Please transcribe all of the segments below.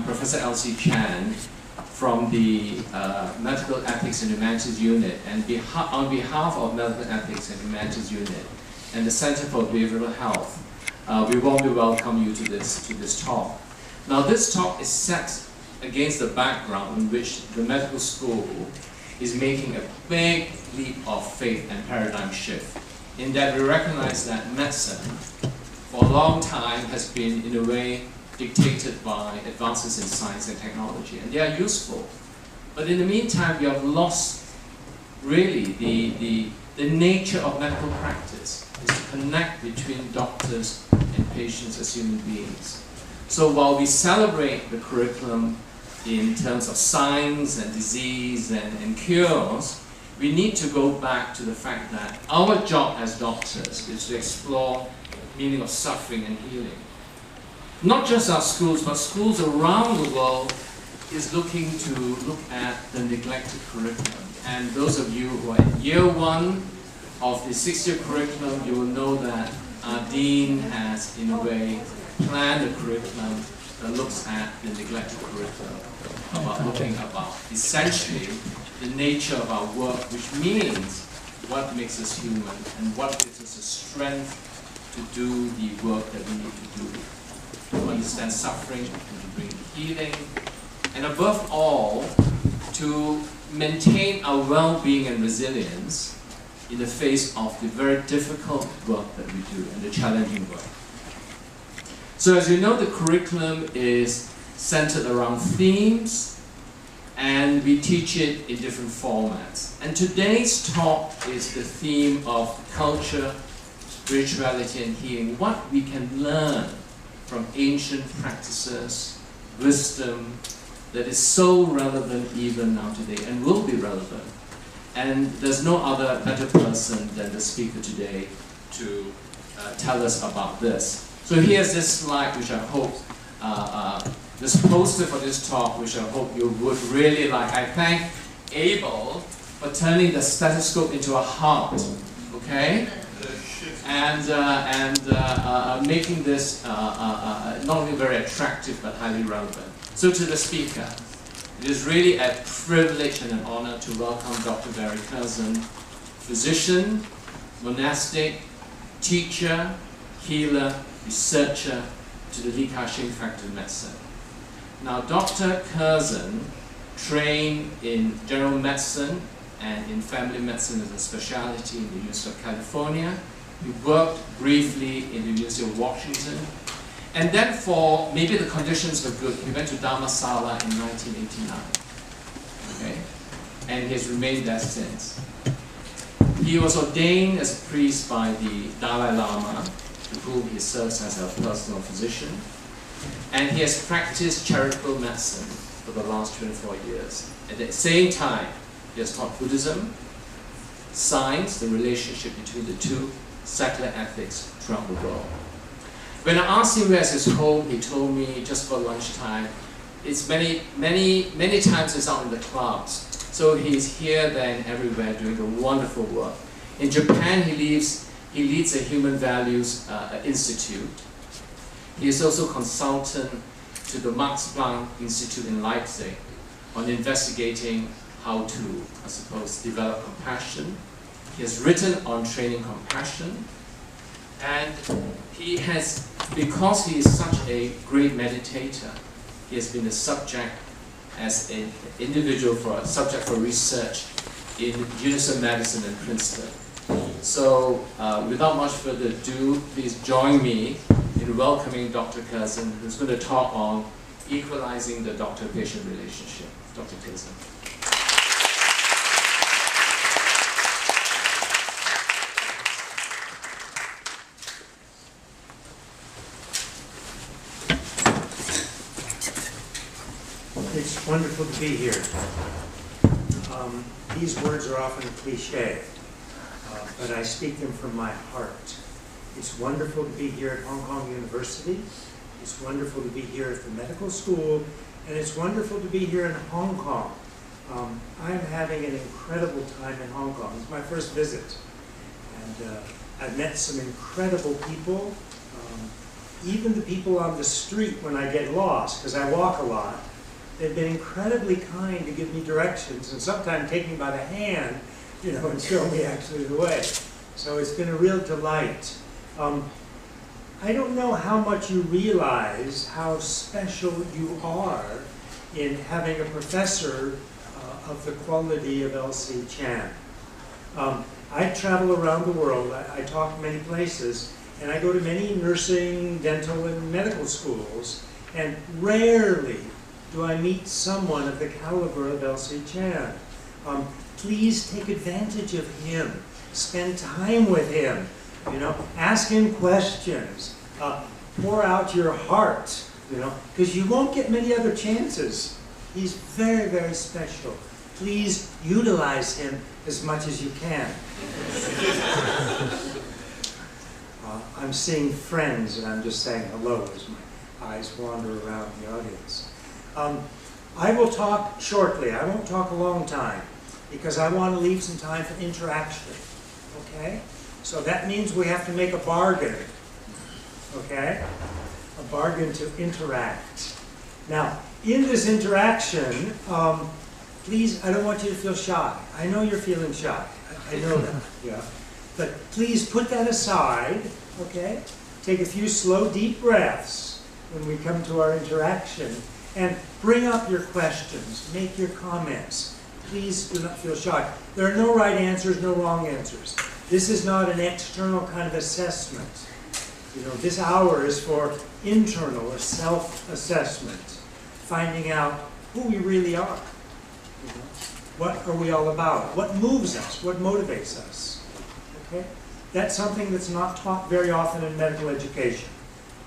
Professor Elsie Chan from the Medical Ethics and Humanities Unit, and on behalf of Medical Ethics and Humanities Unit and the Center for Behavioral Health, we warmly welcome you to this talk. Now, this talk is set against the background in which the medical school is making a big leap of faith and paradigm shift, in that we recognize that medicine, for a long time, has been, in a way, dictated by advances in science and technology, and they are useful. But in the meantime, we have lost, really, the nature of medical practice, is to connect between doctors and patients as human beings. So while we celebrate the curriculum in terms of science and disease and cures, we need to go back to the fact that our job as doctors is to explore meaning of suffering and healing. Not just our schools, but schools around the world is looking to look at the neglected curriculum. And those of you who are in year one of the 6-year curriculum, you will know that our dean has, in a way, planned a curriculum that looks at the neglected curriculum, looking about essentially the nature of our work, which means what makes us human and what gives us the strength to do the work that we need to do, to understand suffering and to bring healing, and above all, to maintain our well-being and resilience in the face of the very difficult work that we do and the challenging work. So as you know, the curriculum is centered around themes, and we teach it in different formats. And today's talk is the theme of culture, spirituality, and healing, what we can learn from ancient practices, wisdom, that is so relevant even now today, and will be relevant. And there's no other better person than the speaker today to tell us about this. So here's this slide, which I hope, this poster for this talk, which I hope you would really like. I thank Abel for turning the stethoscope into a heart, okay? And making this not only very attractive, but highly relevant. So to the speaker, it is really a privilege and an honor to welcome Dr. Barry Kerzin, physician, monastic, teacher, healer, researcher to the Li Ka-shing Faculty of Medicine. Now, Dr. Kerzin trained in general medicine and in family medicine as a specialty in the University of California. He worked briefly in the University of Washington. And then for, maybe the conditions were good, he went to Dharamsala in 1989. Okay? And he has remained there since. He was ordained as a priest by the Dalai Lama, to whom he serves as a personal physician. And he has practiced charitable medicine for the last 24 years. At the same time, he has taught Buddhism, science, the relationship between the two, secular ethics throughout the world. When I asked him where's his home, he told me just for lunchtime, it's many times he's out in the clubs. So he's here, there, and everywhere doing a wonderful work. In Japan, he leads a Human Values Institute. He is also consultant to the Max Planck Institute in Leipzig on investigating how to, I suppose, develop compassion. He has written on training compassion, and he has, because he is such a great meditator, he has been a subject as an individual for a subject for research in University of Madison and Princeton. So without much further ado, please join me in welcoming Dr. Kerzin, who's going to talk on equalizing the doctor-patient relationship. Dr. Kerzin. It's wonderful to be here. These words are often cliche, but I speak them from my heart. It's wonderful to be here at Hong Kong University. It's wonderful to be here at the medical school, and it's wonderful to be here in Hong Kong. I'm having an incredible time in Hong Kong. It's my first visit, and I've met some incredible people. even the people on the street when I get lost, because I walk a lot, they've been incredibly kind to give me directions and sometimes take me by the hand, you know, and show me actually the way. So it's been a real delight. I don't know how much you realize how special you are in having a professor of the quality of L.C. Chan. I travel around the world, I talk many places, and I go to many nursing, dental, and medical schools, and rarely do I meet someone of the caliber of L.C. Chan. Please take advantage of him. Spend time with him. You know, ask him questions. Pour out your heart, you know, because you won't get many other chances. He's very, very special. Please utilize him as much as you can. I'm seeing friends, and I'm just saying hello as my eyes wander around the audience. I will talk shortly. I won't talk a long time, because I want to leave some time for interaction. Okay? So that means we have to make a bargain. Okay? A bargain to interact. Now, in this interaction, please, I don't want you to feel shy. I know you're feeling shy. I know that. Yeah. But please put that aside, okay? Take a few slow, deep breaths when we come to our interaction, and bring up your questions, make your comments. Please do not feel shy. There are no right answers, no wrong answers. This is not an external kind of assessment. You know, this hour is for internal, a self-assessment, finding out who we really are. You know, what are we all about? What moves us? What motivates us? Okay? That's something that's not taught very often in medical education.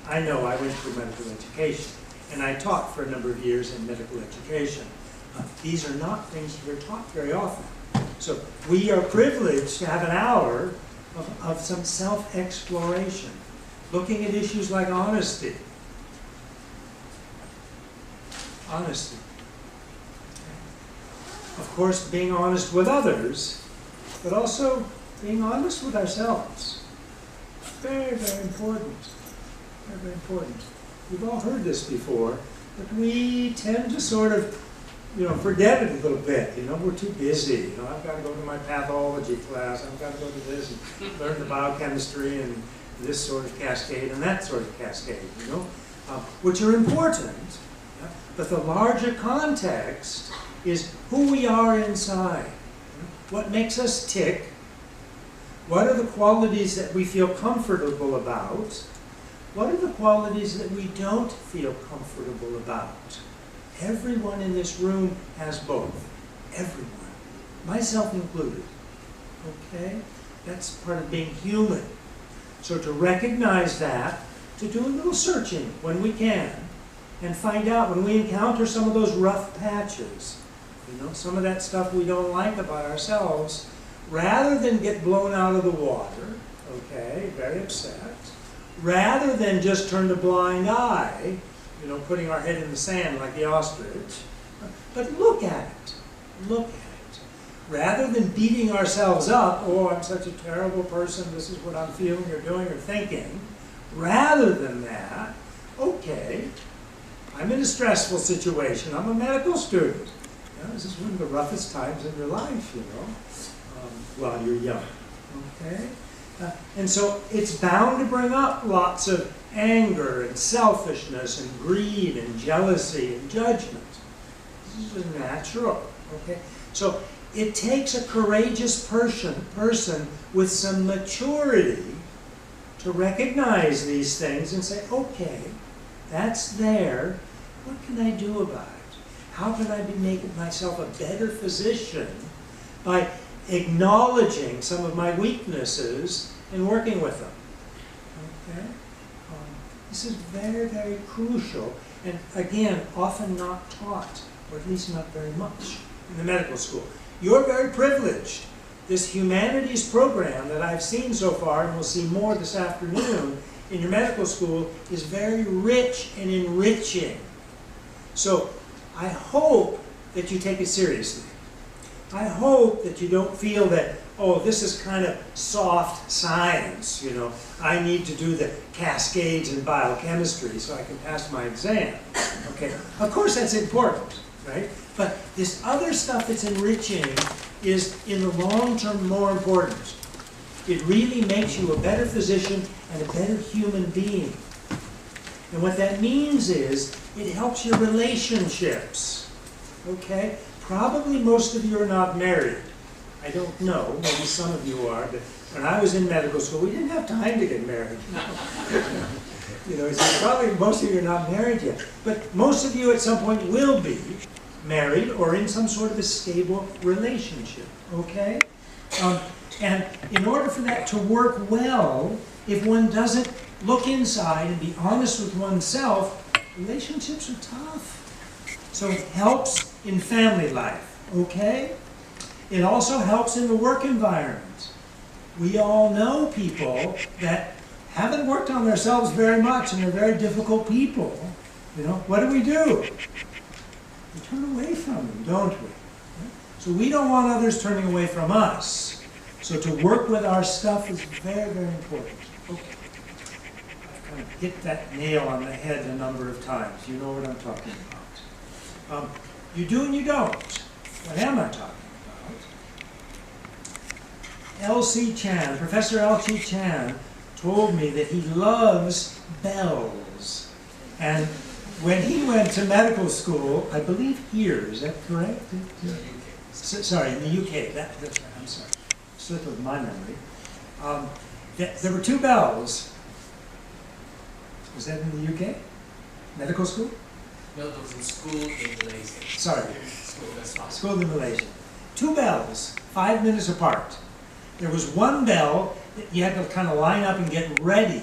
I know I went through medical education, and I taught for a number of years in medical education. These are not things that are taught very often. So we are privileged to have an hour of some self-exploration, looking at issues like honesty. Honesty. Of course, being honest with others, but also being honest with ourselves. Very, very important. Very, very important. We've all heard this before, but we tend to sort of, you know, forget it a little bit. You know, we're too busy. You know, I've got to go to my pathology class. I've got to go to this and learn the biochemistry and this sort of cascade and that sort of cascade, you know, which are important. Yeah? But the larger context is who we are inside. You know? What makes us tick? What are the qualities that we feel comfortable about? What are the qualities that we don't feel comfortable about? Everyone in this room has both. Everyone. Myself included. Okay? That's part of being human. So to recognize that, to do a little searching when we can, and find out when we encounter some of those rough patches, you know, some of that stuff we don't like about ourselves, rather than get blown out of the water, okay, very upset, rather than just turn a blind eye, you know, putting our head in the sand like the ostrich, but look at it. Look at it. Rather than beating ourselves up, oh, I'm such a terrible person, this is what I'm feeling or doing or thinking, rather than that, okay, I'm in a stressful situation, I'm a medical student. You know, this is one of the roughest times in your life, you know, while you're young, okay? And so it's bound to bring up lots of anger and selfishness and greed and jealousy and judgment. This is natural, okay? So it takes a courageous person with some maturity to recognize these things and say, okay, that's there. What can I do about it? How can I make myself a better physician by acknowledging some of my weaknesses and working with them? Okay? This is very, very crucial, and again, often not taught, or at least not very much, in the medical school. You're very privileged. This humanities program that I've seen so far, and we'll see more this afternoon, in your medical school is very rich and enriching. So I hope that you take it seriously. I hope that you don't feel that, oh, this is kind of soft science, you know. I need to do the cascades in biochemistry so I can pass my exam. Okay, of course that's important, right? But this other stuff that's enriching is, in the long term, more important. It really makes you a better physician and a better human being. And what that means is, it helps your relationships, okay? Probably most of you are not married. I don't know, maybe some of you are, but when I was in medical school, we didn't have time to get married. You know, so probably most of you are not married yet. But most of you at some point will be married or in some sort of a stable relationship, okay? And in order for that to work well, if one doesn't look inside and be honest with oneself, relationships are tough. So it helps in family life, okay? It also helps in the work environment. We all know people that haven't worked on themselves very much and they're very difficult people. You know, what do? We turn away from them, don't we? So we don't want others turning away from us. So to work with our stuff is very, very important. Okay. I've kind of hit that nail on the head a number of times. You know what I'm talking about. You do and you don't. What am I talking about? L.C. Chan, Professor L.C. Chan, told me that he loves bells. And when he went to medical school, I believe here, is that correct? Sorry, in the UK. That's right, I'm sorry. Slip of my memory. There were two bells. Was that in the UK? Medical school? No, it was in school in Malaysia. Sorry. School, that's fine. School in Malaysia. Two bells, 5 minutes apart. There was one bell that you had to kind of line up and get ready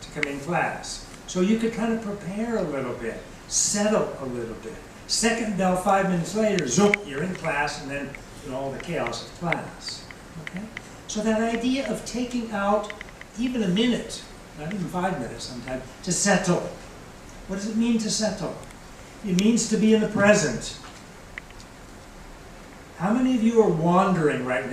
to come in class. So you could kind of prepare a little bit, settle a little bit. Second bell, 5 minutes later, zoop, you're in class, and then you know, all the chaos of class. Okay? So that idea of taking out even a minute, not even 5 minutes sometimes, to settle. What does it mean to settle? It means to be in the present. How many of you are wandering right now?